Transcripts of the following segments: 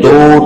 2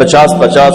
50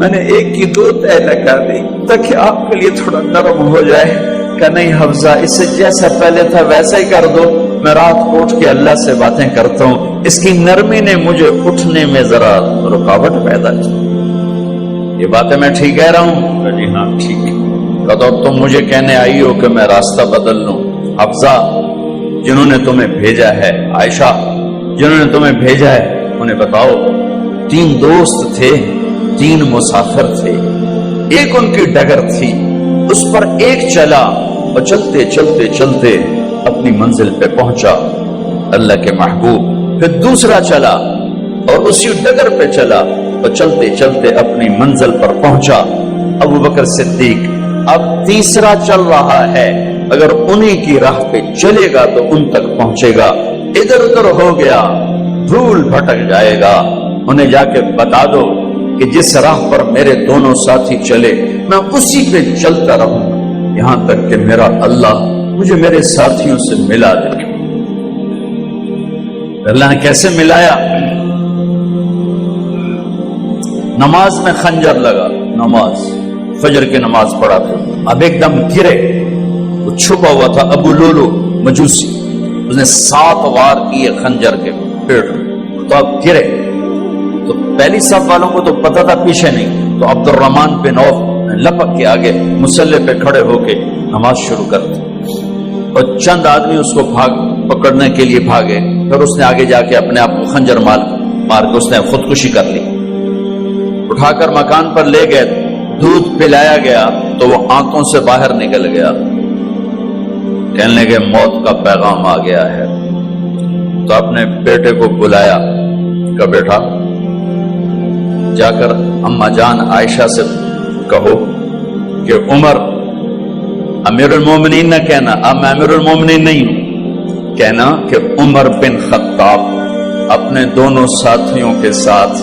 میں نے ایک کی 2 تہ لگا دی تاکہ آپ کے لیے تھوڑا نرم ہو جائے. کہ نہیں حفظہ، اسے جیسا پہلے تھا ویسا ہی کر دو، میں رات کو اٹھ کے اللہ سے باتیں کرتا ہوں. اس کی نرمی نے مجھے اٹھنے میں ذرا رکاوٹ پیدا کی. یہ باتیں میں ٹھیک کہہ رہا ہوں؟ جی ہاں ٹھیک. تو تم مجھے کہنے آئی ہو کہ میں راستہ بدل لوں. حفظہ، جنہوں نے تمہیں بھیجا ہے، عائشہ جنہوں نے تمہیں بھیجا ہے انہیں بتاؤ. 3 دوست تھے، 3 مسافر تھے، ایک ان کی ڈگر تھی، اس پر ایک چلا اور چلتے چلتے چلتے اپنی منزل پہ پہنچا اللہ کے محبوب. پھر دوسرا چلا اور اسی ڈگر پہ چلا اور چلتے چلتے اپنی منزل پر پہنچا ابو بکر صدیق. اب تیسرا چل رہا ہے، اگر انہی کی راہ پہ چلے گا تو ان تک پہنچے گا. ادھر ادھر ہو گیا، دھول بھٹک جائے گا. انہیں جا کے بتا دو کہ جس راہ پر میرے دونوں ساتھی چلے میں اسی پہ چلتا رہوں یہاں تک کہ میرا اللہ مجھے میرے ساتھیوں سے ملا دے. اللہ نے کیسے ملایا؟ نماز میں خنجر لگا، نماز فجر کی نماز پڑھا تھا. اب ایک دم گرے، وہ چھپا ہوا تھا ابو لولو مجوسی، اس نے 7 وار کیے خنجر کے پیڑ. تو اب گرے تو پہلی صف والوں کو تو پتہ تھا، پیچھے نہیں. تو عبد الرحمن بن عوف لپک کے آگے مصلی پہ کھڑے ہو کے نماز شروع کر دی اور چند آدمی اس کو پکڑنے کے لیے بھاگے. پھر اس نے آگے جا کے اپنے آپ کو خنجر مار کے اس نے خودکشی کر لی. اٹھا کر مکان پر لے گئے، دودھ پلایا گیا تو وہ آنکھوں سے باہر نکل گیا. کہنے لگے موت کا پیغام آ گیا ہے. تو اپنے بیٹے کو بلایا کہ بیٹا جا کر اما جان عائشہ سے کہو کہ عمر امیر المومنین نہ کہنا، اب میں امیر المومنین نہیں ہوں، کہنا کہ عمر بن خطاب اپنے دونوں ساتھیوں کے ساتھ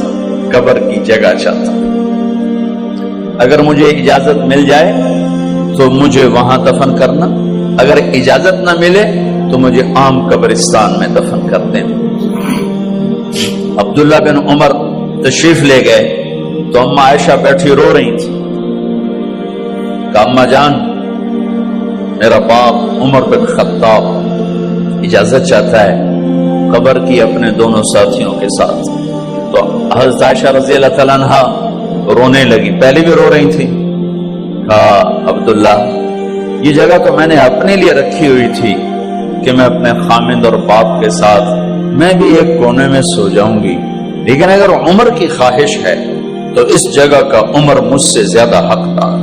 قبر کی جگہ چاہتا. اگر مجھے اجازت مل جائے تو مجھے وہاں دفن کرنا، اگر اجازت نہ ملے تو مجھے عام قبرستان میں دفن کر دینا. عبداللہ بن عمر تشریف لے گئے تو اما عائشہ بیٹھی رو رہی تھی. کہ اما جان میرا باپ عمر بن خطاب اجازت چاہتا ہے قبر کی اپنے دونوں ساتھیوں کے ساتھ. تو حضرت عائشہ رضی اللہ تعالیٰ عنہا رونے لگی، پہلے بھی رو رہی تھی. کہا عبداللہ یہ جگہ تو میں نے اپنے لیے رکھی ہوئی تھی کہ میں اپنے خامند اور باپ کے ساتھ میں بھی ایک کونے میں سو جاؤں گی، لیکن اگر عمر کی خواہش ہے تو اس جگہ کا عمر مجھ سے زیادہ حقدار.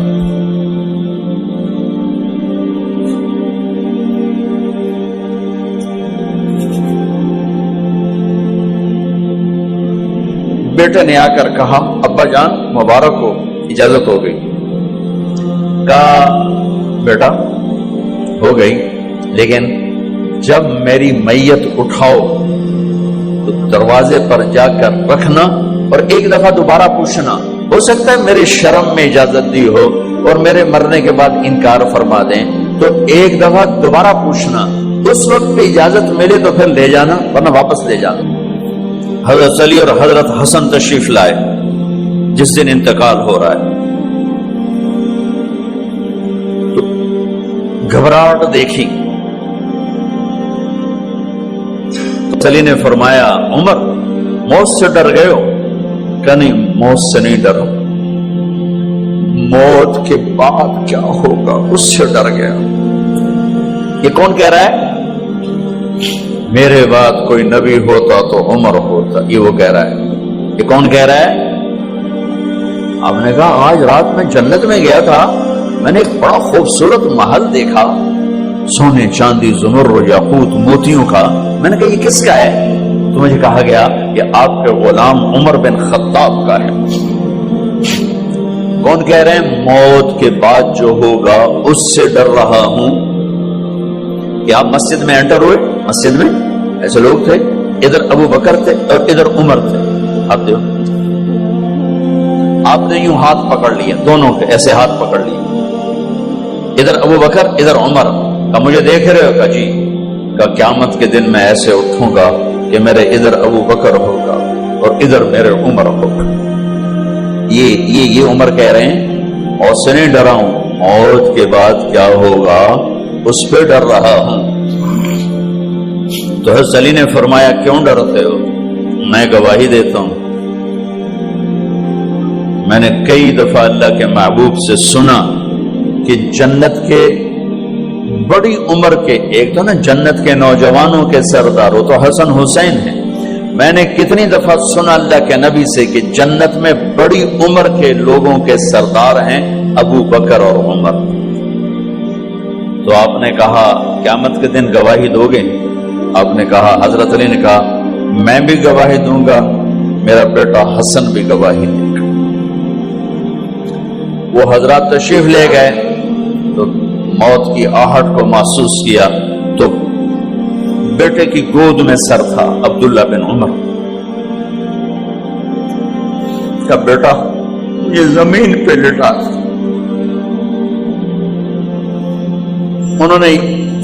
بیٹے نے آ کر کہا ابا جان مبارک ہو، اجازت ہو گئی. کہا بیٹا ہو گئی، لیکن جب میری میت اٹھاؤ تو دروازے پر جا کر رکھنا اور ایک دفعہ دوبارہ پوچھنا. ہو سکتا ہے میرے شرم میں اجازت دی ہو اور میرے مرنے کے بعد انکار فرما دیں، تو ایک دفعہ دوبارہ پوچھنا. اس وقت پہ اجازت ملے تو پھر لے جانا، ورنہ واپس لے جانا. حضرت علی اور حضرت حسن تشریف لائے جس دن انتقال ہو رہا ہے. تو گھبراہٹ دیکھی. علی نے فرمایا عمر موت سے ڈر گئے ہو؟ کہ نہیں موت سے نہیں ڈرو، موت کے بعد کیا ہوگا اس سے ڈر گیا. یہ کون کہہ رہا ہے؟ میرے بعد کوئی نبی ہوتا تو عمر ہوتا، یہ وہ کہہ رہا ہے. یہ کون کہہ رہا ہے؟ آپ نے کہا آج رات میں جنت میں گیا تھا، میں نے ایک بڑا خوبصورت محل دیکھا، سونے چاندی زمرد یاقوت موتیوں کا. میں نے کہا یہ کس کا ہے؟ تو مجھے کہا گیا یہ آپ کے غلام عمر بن خطاب کا ہے. کون کہہ رہے ہیں؟ موت کے بعد جو ہوگا اس سے ڈر رہا ہوں. کہ آپ مسجد میں انٹر ہوئے، مسجد میں ایسے لوگ تھے، ادھر ابو بکر تھے اور ادھر عمر تھے. آپ نے یوں ہاتھ پکڑ لیے، دونوں کے ایسے ہاتھ پکڑ لیے، ادھر ابو بکر ادھر عمر. کہ مجھے دیکھ رہے ہو؟ کہ جی. کہ قیامت کے دن میں ایسے اٹھوں گا کہ میرے ادھر ابو بکر ہوگا اور ادھر میرے عمر ہوگا. یہ عمر کہہ رہے ہیں اور سے نہیں ڈرا ہوں، موت کے بعد کیا ہوگا اس پہ ڈر رہا ہوں۔ تو حضرت علی نے فرمایا کیوں ڈرتے ہو؟ میں گواہی دیتا ہوں، میں نے کئی دفعہ اللہ کے محبوب سے سنا کہ جنت کے بڑی عمر کے، ایک تو نا جنت کے نوجوانوں کے سردار، وہ تو حسن حسین ہیں، میں نے کتنی دفعہ سنا اللہ کے نبی سے کہ جنت میں بڑی عمر کے لوگوں کے سردار ہیں ابو بکر اور عمر۔ تو آپ نے کہا قیامت کے دن گواہی دو گے؟ آپ نے کہا، حضرت علی نے کہا میں بھی گواہی دوں گا، میرا بیٹا حسن بھی گواہی دے گا۔ وہ حضرات تشریف لے گئے تو موت کی آہٹ کو محسوس کیا تو بیٹے کی گود میں سر تھا عبداللہ بن عمر کا، بیٹا یہ زمین پہ لٹا۔ انہوں نے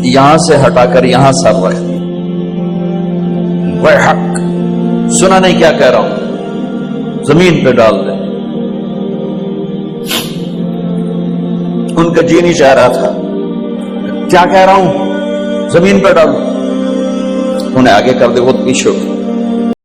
یہاں سے ہٹا کر یہاں سر رکھ دیا۔ وہ حق سنا نہیں کیا کہہ رہا ہوں، زمین پہ ڈال دے۔ ان کا جی نہیں چاہ رہا تھا، کیا کہہ رہا ہوں، زمین پہ ڈالو۔ انہیں آگے کر دے، خود پیچھے ہو۔